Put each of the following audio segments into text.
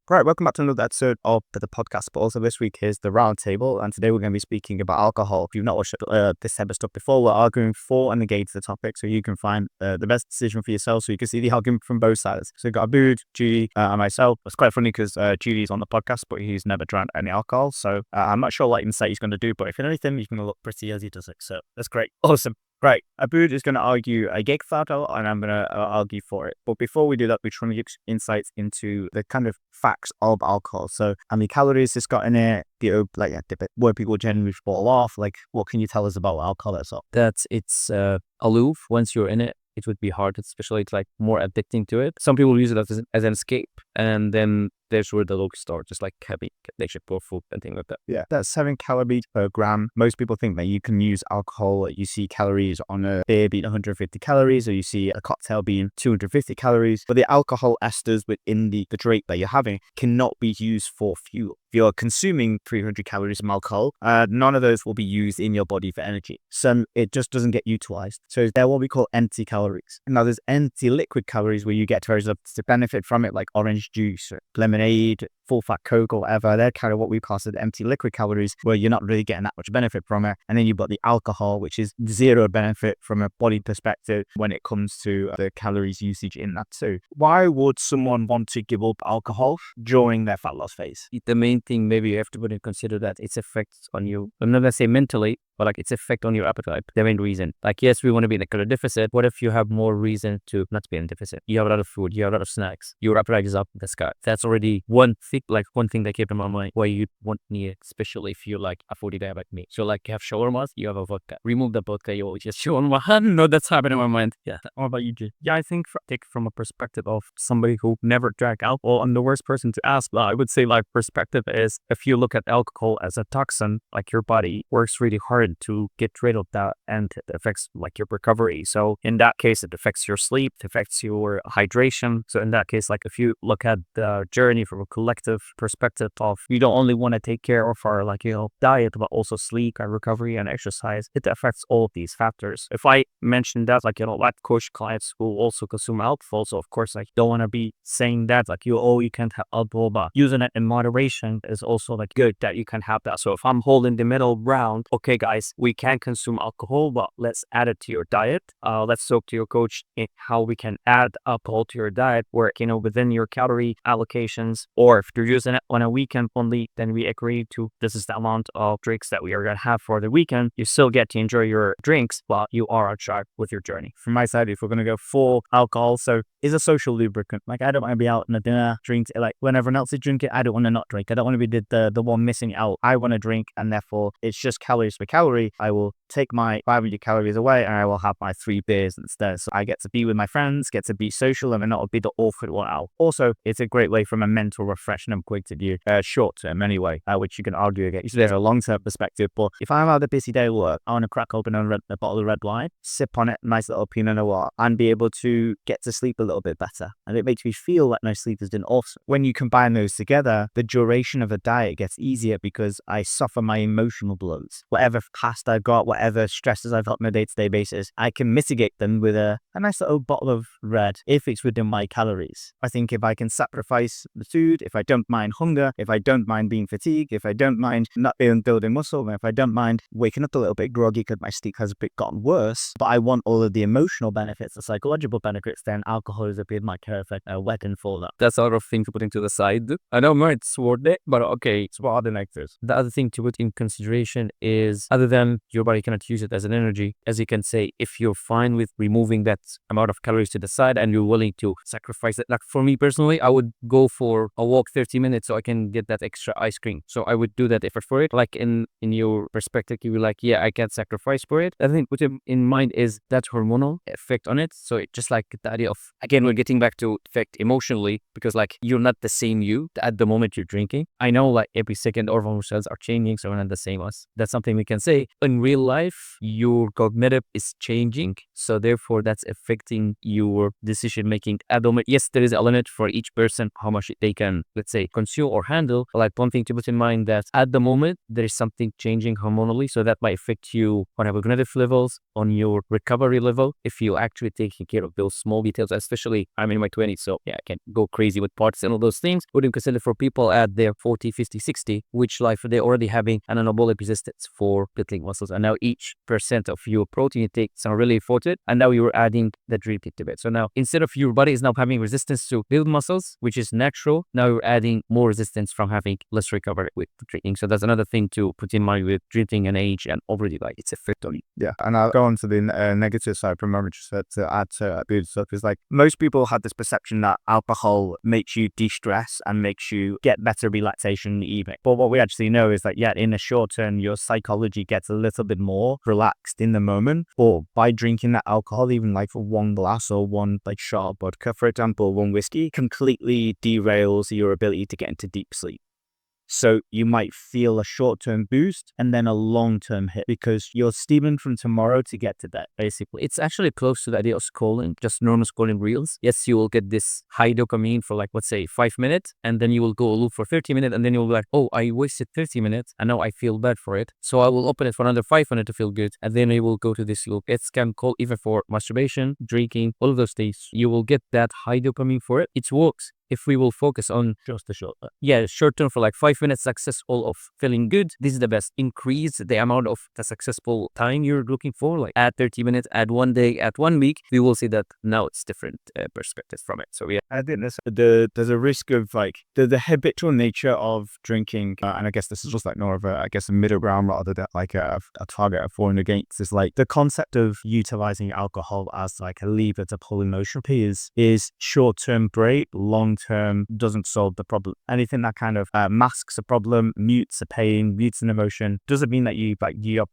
Right, welcome back to another episode of the podcast. But also this week is the roundtable, and today we're going to be speaking about alcohol. If you've not watched this type of stuff before, we're arguing for and against the topic, so you can find the best decision for yourself. So you can see the argument from both sides. So we've got Abood, Judy, and myself. It's quite funny because Judy's on the podcast, but he's never drank any alcohol. So I'm not sure what insight he's going to do, but if anything, he's going to look pretty as he does it. So that's great, awesome. Right, Abood is going to argue against alcohol, and I'm going to argue for it. But before we do that, we're trying to give insights into the kind of facts of alcohol. So, how many calories it's got in it, where people generally fall off. Like, what can you tell us about alcohol itself? That it's aloof. Once you're in it, it would be hard, especially it's like more addicting to it. Some people use it as an escape, and then there's where the low start, just like having addiction for food and things like that. Yeah, that's 7 calories per gram. Most people think that you can use alcohol. You see calories on a beer being 150 calories, or you see a cocktail being 250 calories. But the alcohol esters within the drink that you're having cannot be used for fuel. If you're consuming 300 calories of alcohol, none of those will be used in your body for energy. So it just doesn't get utilized. So they're what we call empty calories. Now there's empty liquid calories where you get to benefit from it, like orange juice, or lemonade, full fat Coke or whatever. They're kind of what we class as empty liquid calories, where you're not really getting that much benefit from it. And then you've got the alcohol, which is zero benefit from a body perspective when it comes to the calories usage in that too. Why would someone want to give up alcohol during their fat loss phase? The main thing maybe you have to put in consider that its effects on you. I'm not gonna say mentally, but like its effect on your appetite. The main reason. Like, yes, we want to be in a calorie deficit. What if you have more reason to not be in a deficit? You have a lot of food, you have a lot of snacks, your appetite is up in the sky. That's already one thing that came to my mind why you want me, especially if you're like a foodie guy like me. So like you have shawarmas, you have a vodka. Remove the vodka, you always just shawarma. No, that's happening in my mind. Yeah. What about you, Jay? Yeah, I think take from a perspective of somebody who never drank alcohol, I'm the worst person to ask, but I would say like perspective is if you look at alcohol as a toxin, like your body works really hard to get rid of that and it affects like your recovery. So in that case, it affects your sleep, it affects your hydration. So in that case, like if you look at the journey from a collective perspective of you don't only want to take care of our diet, but also sleep and recovery and exercise, it affects all of these factors. If I mention that, like, like coach clients who also consume alcohol, so of course, like, don't want to be saying that, like, you can't have alcohol, but using it in moderation is also like good that you can have that. So if I'm holding the middle ground, okay, guys, we can consume alcohol, but let's add it to your diet. Let's talk to your coach in how we can add alcohol to your diet, where, within your calorie allocations, or if you're using it on a weekend only, then we agree to this is the amount of drinks that we are going to have for the weekend. You still get to enjoy your drinks, but you are on track with your journey. From my side, if we're going to go full alcohol, so is a social lubricant. Like, I don't want to be out in a dinner, drink it. Like, when everyone else is drinking, I don't want to not drink. I don't want to be the one missing out. I want to drink, and therefore it's just calories per calorie. I will take my 500 calories away and I will have my 3 beers instead. So I get to be with my friends, get to be social, and not be the awkward one out. Also, it's a great way from a mental refreshment point of view, short term anyway, which you can argue against. There's a long term perspective, but if I'm out a busy day at work, I want to crack open a bottle of red wine, sip on it, nice little Pinot Noir, and be able to get to sleep a little bit better. And it makes me feel like my sleep has been awesome. When you combine those together, the duration of the diet gets easier because I suffer my emotional blows. Whatever past I've got, whatever stresses I've got on a day-to-day basis, I can mitigate them with a nice little bottle of red if it's within my calories. I think if I can sacrifice the food, if I don't mind hunger, if I don't mind being fatigued, if I don't mind not being building muscle, and if I don't mind waking up a little bit groggy because my sleep has a bit gotten worse, but I want all of the emotional benefits, the psychological benefits, then alcohol is a bit my perfect weapon for that. That's a lot of thing to put into the side. I know it's worth it, but okay. It's what are the negatives? The other thing to put in consideration is, other than your body cannot use it as an energy, as you can say, if you're fine with removing that amount of calories to the side and you're willing to sacrifice it. Like for me personally, I would go for a walk 30 minutes so I can get that extra ice cream. So I would do that effort for it. Like in your perspective, you were like, yeah, I can sacrifice for it. I think put in mind is that hormonal effect on it. So it just like the idea of, again, we're getting back to effect emotionally, because like you're not the same you at the moment you're drinking. I know like every second our hormone cells are changing, so we're not the same us. That's something we can say. In real life, your cognitive is changing, so therefore that's affecting your decision making at the moment. Yes, there is a limit for each person how much they can, let's say, consume or handle. Like one thing to put in mind that at the moment there is something changing hormonally, so that might affect you on a cognitive levels, on your recovery level, if you actually taking care of those small details, especially especially I'm in my 20s. So yeah, I can go crazy with parts and all those things. Wouldn't consider for people at their 40, 50, 60, which life they're already having an anabolic resistance for building muscles. And now each percent of your protein intake is really important. And now you're adding the drinking to it. So now instead of your body is now having resistance to build muscles, which is natural, now you're adding more resistance from having less recovery with drinking. So that's another thing to put in mind with drinking and age and already like its effect on you. Yeah, and I'll go on to the negative side for a moment, just to add to good stuff. Is like most people have this perception that alcohol makes you de-stress and makes you get better relaxation in the evening. But what we actually know is that, yeah, in the short term, your psychology gets a little bit more relaxed in the moment. But by drinking that alcohol, even like for one glass or one like shot of vodka, for example, one whiskey, completely derails your ability to get into deep sleep. So you might feel a short-term boost and then a long-term hit because you're steaming from tomorrow to get to that, basically. It's actually close to the idea of scrolling, just normal scrolling reels. Yes, you will get this high dopamine for like, let's say 5 minutes, and then you will go loop for 30 minutes, and then you'll be like, oh, I wasted 30 minutes, and now I feel bad for it. So I will open it for another 5 minutes to feel good, and then you will go to this loop. It's can call even for masturbation, drinking, all of those things. You will get that high dopamine for it. It works. If we will focus on Just the short term. yeah, short term for like 5 minutes successful of feeling good, this is the best. Increase the amount of the successful time you're looking for, like add 30 minutes, add 1 day, add 1 week. We will see that now it's different perspectives from it. So yeah, I think there's a risk of like the habitual nature of drinking, and I guess this is just like more of a middle ground rather than like a target for and against. Is like the concept of utilizing alcohol as like a lever to pull emotional is short term great, long term doesn't solve the problem. Anything that kind of masks a problem, mutes a pain, mutes an emotion, doesn't mean that you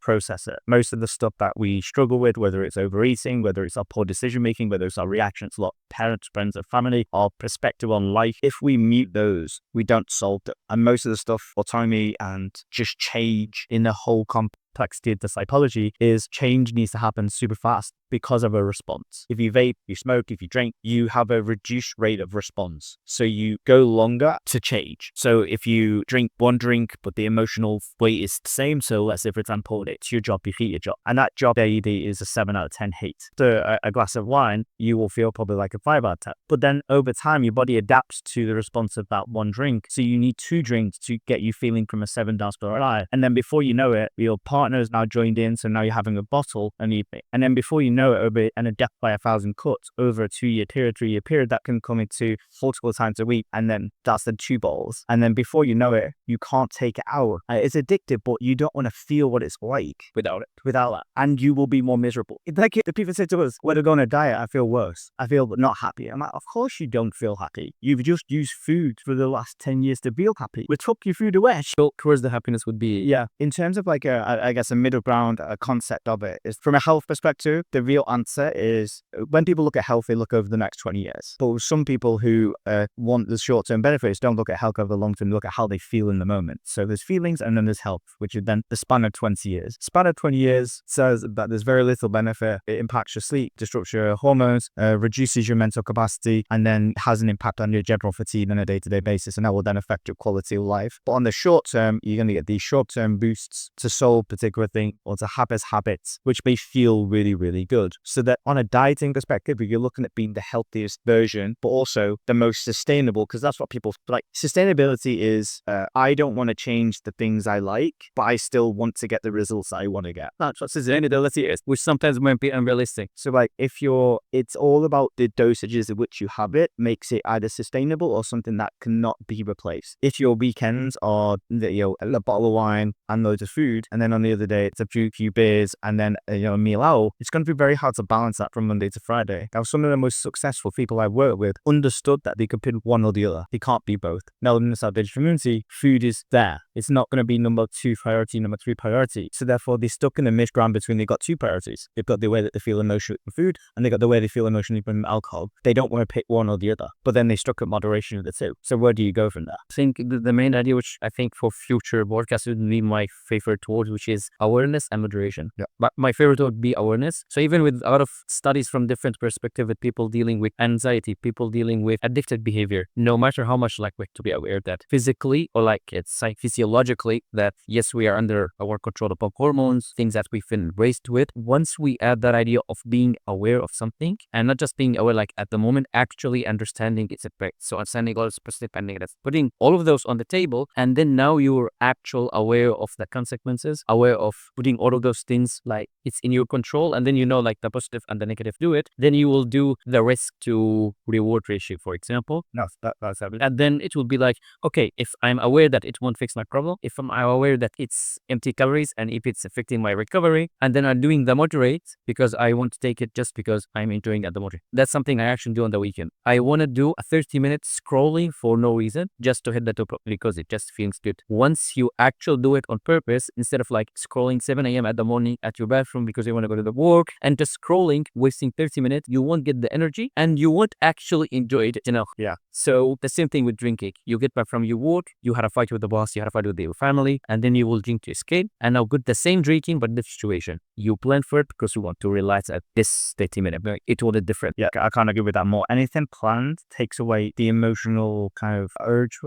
process it. Most of the stuff that we struggle with, whether it's overeating, whether it's our poor decision making, whether it's our reactions to a lot of parents, friends, or family, our perspective on life, if we mute those, we don't solve it. And most of the stuff, autonomy and just change in the whole complexity of the psychology is change needs to happen super fast because of a response. If you vape, you smoke, if you drink, you have a reduced rate of response. So you go longer to change. So if you drink one drink, but the emotional weight is the same. So let's say, for example, it's your job, you hate your job. And that job AED is a 7 out of 10 hate. So a glass of wine, you will feel probably like a 5 out of 10. But then over time, your body adapts to the response of that one drink. So you need 2 drinks to get you feeling from a 7 down to a 5. And then before you know it, your partner is now joined in. So now you're having a bottle an evening. And then before you know it, over and a death by 1,000 cuts over a 2-year period, 3-year period, that can come into multiple times a week. And then that's the 2 bottles. And then before you know it, you can't take it out. It's addictive, but you don't want to feel what it's like without that. And you will be more miserable. It's like the people say to us, when I go on a diet, I feel worse. I feel not happy. I'm like, of course you don't feel happy. You've just used food for the last 10 years to feel happy. We took your food away. so towards the happiness would be Yeah. In terms of like I guess a middle ground concept of it is from a health perspective, the real answer is when people look at health, they look over the next 20 years. But some people who want the short-term benefits don't look at health over the long term, look at how they feel in the moment. So there's feelings and then there's health, which is then the span of 20 years. Span of 20 years says that there's very little benefit. It impacts your sleep, disrupts your hormones, reduces your mental capacity, and then has an impact on your general fatigue on a day-to-day basis. And that will then affect your quality of life. But on the short term, you're going to get these short-term boosts to solve particular thing or to have habits, which may feel really, really good. So that on a dieting perspective, you're looking at being the healthiest version, but also the most sustainable, because that's what people like. Sustainability is, I don't want to change the things I like, but I still want to get the results I want to get. that's what sustainability is, which sometimes might be unrealistic. So like it's all about the dosages at which you have it makes it either sustainable or something that cannot be replaced. If your weekends are a bottle of wine and loads of food, and then on the other day it's a few beers and then a meal out, it's going to be very hard to balance that from Monday to Friday. Now, some of the most successful people I've worked with understood that they could pick one or the other. They can't be both. Now, in the South Asian community, food is there. It's not going to be number 2 priority, number 3 priority. So therefore, they're stuck in the mid ground between they've got 2 priorities. They've got the way that they feel emotionally from food, and they've got the way they feel emotionally from alcohol. They don't want to pick one or the other, but then they stuck at moderation of the 2. So where do you go from there? I think the main idea, which I think for future podcasts would be my favorite towards, which is awareness and moderation. Yeah. But my favorite would be awareness. So even with a lot of studies from different perspectives with people dealing with anxiety, people dealing with addicted behavior, no matter how much to be aware that physically or it's physiologically physiologically that yes, we are under our control of hormones, things that we've been raised with. Once we add that idea of being aware of something and not just being aware like at the moment, actually understanding its effects. So understanding all positive and negatives, putting all of those on the table, and then now you're actual aware of the consequences, aware of putting all of those things like it's in your control, and then you know like the positive and the negative do it, then you will do the risk to reward ratio, for example. No, that's everything. And then it will be like, okay, if I'm aware that it won't fix my problem, if I'm aware that it's empty calories and if it's affecting my recovery, and then I'm doing the moderate because I want to take it just because I'm enjoying at the moderate. That's something I actually do on the weekend. I want to do a 30-minute scrolling for no reason, just to hit the top because it just feels good. Once you actually do it on purpose, instead of like scrolling 7 a.m. at the morning at your bathroom because you want to go to the work and just scrolling, wasting 30 minutes, you won't get the energy and you won't actually enjoy it, you know? Yeah. So the same thing with drinking. You get back from your work, you had a fight with the boss, you had a fight with your family, and then you will drink to escape. And now get the same drinking, but different situation. You plan for it because you want to relax at this 30-minute. It will be different. Yeah, I can't agree with that more. Anything planned takes away the emotional kind of urge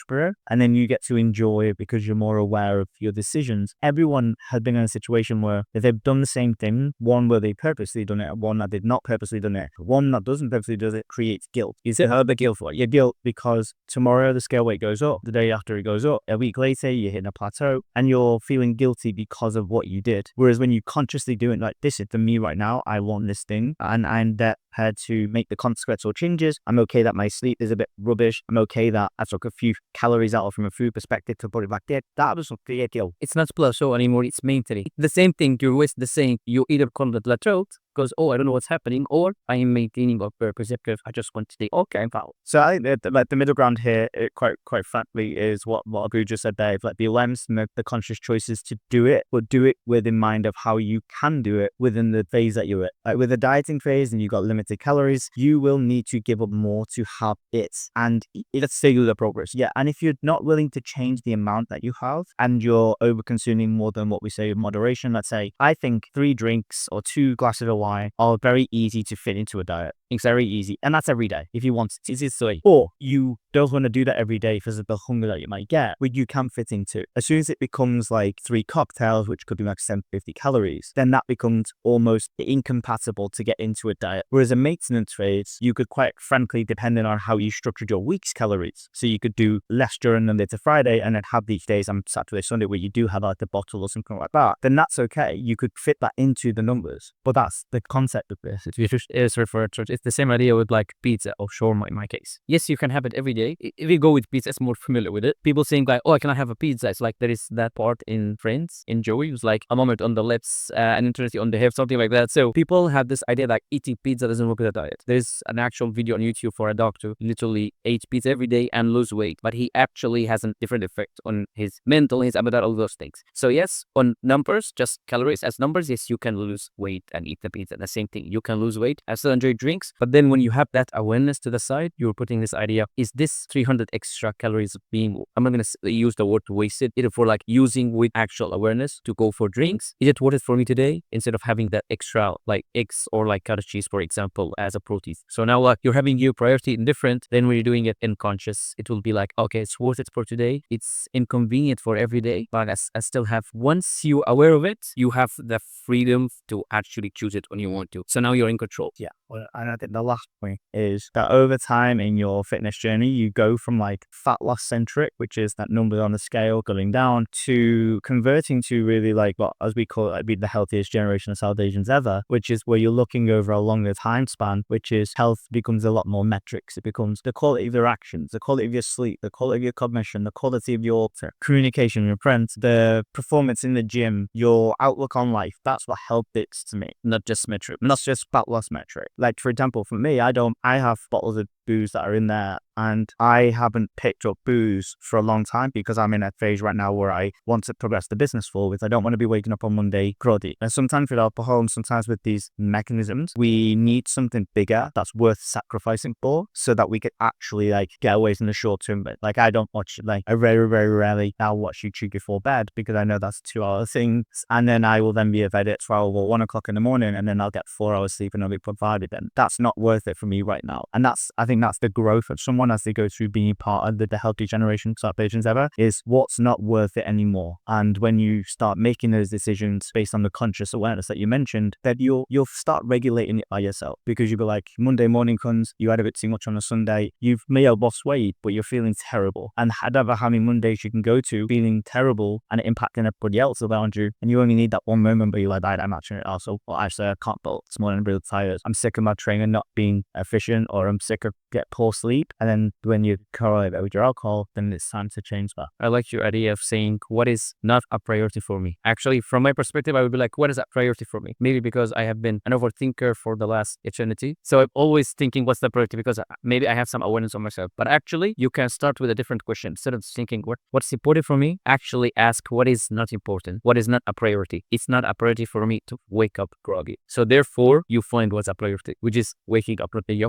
for it, and then you get to enjoy it because you're more aware of your decisions. Everyone has been in a situation where if they've done the same thing, one where they purposely done it, one that did not purposely done it, one that doesn't purposely do it, creates guilt. You say, the guilt for it? You're guilt because tomorrow the scale weight goes up, the day after it goes up, a week later you're hitting a plateau, and you're feeling guilty because of what you did. Whereas when you consciously do it, like, this is for me right now, I want this thing, and I'm prepared to make the consequential changes. I'm okay that my sleep is a bit rubbish. I'm okay that I took a few calories out from a food perspective to put it back there. That was a big deal. It's not plateau anymore, it's mentally. The same thing, you're always the same. You either call it plateau because, oh, I don't know what's happening, or I am maintaining a perspective. I just want to stay okay, I'm fine. So I think that like the middle ground here, quite frankly, is what Abu just said there. Like the awareness and the conscious choices to do it, but do it with in mind of how you can do it within the phase that you're at. Like with the dieting phase and you got limited calories, you will need to give up more to have it. And let's say the progress. Yeah. And if you're not willing to change the amount that you have and you're over consuming more than what we say in moderation, let's say, I think 3 drinks or 2 glasses of wine are very easy to fit into a diet. It's very easy. And that's every day if you want it. It's easy to say. Or you don't want to do that every day because of the hunger that you might get, but you can fit into. As soon as it becomes like 3 cocktails, which could be like 750 calories, then that becomes almost incompatible to get into a diet. Whereas a maintenance phase, you could quite frankly, depending on how you structured your week's calories. So you could do less during Monday to Friday and then have these days on Saturday, Sunday where you do have like a bottle or something like that. Then that's okay. You could fit that into the numbers. But that's the concept of this. It's the same idea with like pizza or shawarma in my case. Yes, you can have it every day. If you go with pizza, it's more familiar with it. People saying like, oh, I cannot have a pizza. It's like there is that part in Friends, in Joey, who's like a moment on the lips, an eternity on the hip, something like that. So people have this idea that eating pizza doesn't work with a diet. There's an actual video on YouTube for a doctor who literally ate pizza every day and lose weight, but he actually has a different effect on his mental, his appetite, all those things. So yes, on numbers, just calories as numbers, yes, you can lose weight and eat the pizza. The same thing, you can lose weight. I still enjoy drinks, but then when you have that awareness to the side, you're putting this idea, is this 300 extra calories being, I'm not going to use the word wasted, either for like using with actual awareness to go for drinks. Is it worth it for me today instead of having that extra like eggs or like cottage cheese, for example, as a protein? So now like you're having your priority indifferent, then when you're doing it unconscious, it will be like, okay, it's worth it for today. It's inconvenient for every day, but I still have, once you're aware of it, you have the freedom to actually choose it when you want to. So now you're in control. Yeah. Well, and I think the last point is that over time in your fitness journey, you go from like fat loss centric, which is that number on the scale going down, to converting to really like what, as we call it, be the healthiest generation of South Asians ever, which is where you're looking over a longer time span, which is health becomes a lot more metrics. It becomes the quality of your actions, the quality of your sleep, the quality of your cognition, the quality of your communication with your friends, the performance in the gym, your outlook on life. That's what health is to me, not just metric, not just fat loss metric. Like for example, for me, I have bottles of booze that are in there, and I haven't picked up booze for a long time because I'm in a phase right now where I want to progress the business forward. I don't want to be waking up on Monday groggy. And sometimes with alcohol and sometimes with these mechanisms, we need something bigger that's worth sacrificing for so that we can actually like get away from the short term bit. Like I don't watch, like I very, very rarely now watch YouTube before bed because I know that's 2-hour things. And then I will then be in bed at 12 or 1 o'clock in the morning, and then I'll get 4 hours sleep and I'll be provided. Then that's not worth it for me right now. And that's, I think, think that's the growth of someone as they go through being part of the healthy generation start patients ever, is what's not worth it anymore. And when you start making those decisions based on the conscious awareness that you mentioned, that you'll start regulating it by yourself, because you'll be like, Monday morning comes, you had a bit too much on a Sunday, you've may have lost weight, but you're feeling terrible. And however how many Mondays you can go to feeling terrible and impacting everybody else around you, and you only need that one moment where you're like, I'm actually also, well, actually I can't build this morning, I'm really tired, I'm sick of my training not being efficient, or I'm sick of get poor sleep. And then when you correlate that with your alcohol, then it's time to change that. I like your idea of saying what is not a priority for me. Actually, from my perspective, I would be like, what is a priority for me? Maybe because I have been an overthinker for the last eternity. So I'm always thinking what's the priority, because maybe I have some awareness of myself. But actually, you can start with a different question. Instead of thinking what's important for me, actually ask what is not important, what is not a priority. It's not a priority for me to wake up groggy. So therefore, you find what's a priority, which is waking up not being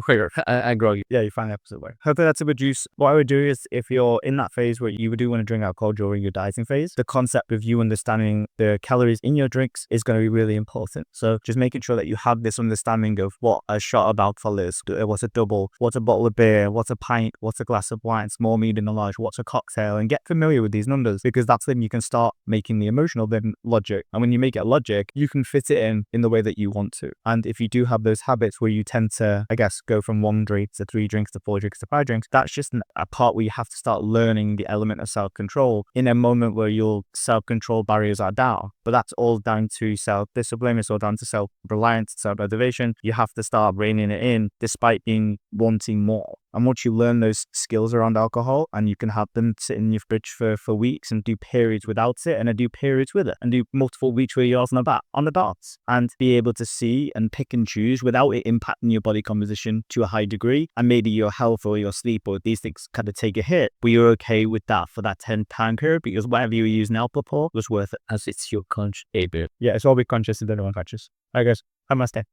groggy. Yeah, you find the opposite way. Hopefully that's a reduce. What I would do is, if you're in that phase where you do want to drink alcohol during your dieting phase, the concept of you understanding the calories in your drinks is going to be really important. So just making sure that you have this understanding of what a shot of alcohol is, what's a double, what's a bottle of beer, what's a pint, what's a glass of wine, small, medium, and large, what's a cocktail, and get familiar with these numbers, because that's when you can start making the emotional then logic. And when you make it logic, you can fit it in the way that you want to. And if you do have those habits where you tend to, I guess, go from 1 drink to 3 drinks to 4 drinks to 5 drinks, that's just a part where you have to start learning the element of self-control in a moment where your self-control barriers are down. But that's all down to self-discipline. It's all down to self-reliance, self-motivation. You have to start reining it in despite wanting more. And once you learn those skills around alcohol, and you can have them sit in your fridge for weeks, and do periods without it, and then do periods with it, and do multiple weeks where you're on the dots, and be able to see and pick and choose without it impacting your body composition to a high degree, and maybe your health or your sleep or these things kind of take a hit, but you're okay with that for that 10 time period, because whatever you were using alcohol for was worth it, As it's your conscious behavior. Yeah, it's all be conscious and then unconscious. I guess. Namaste.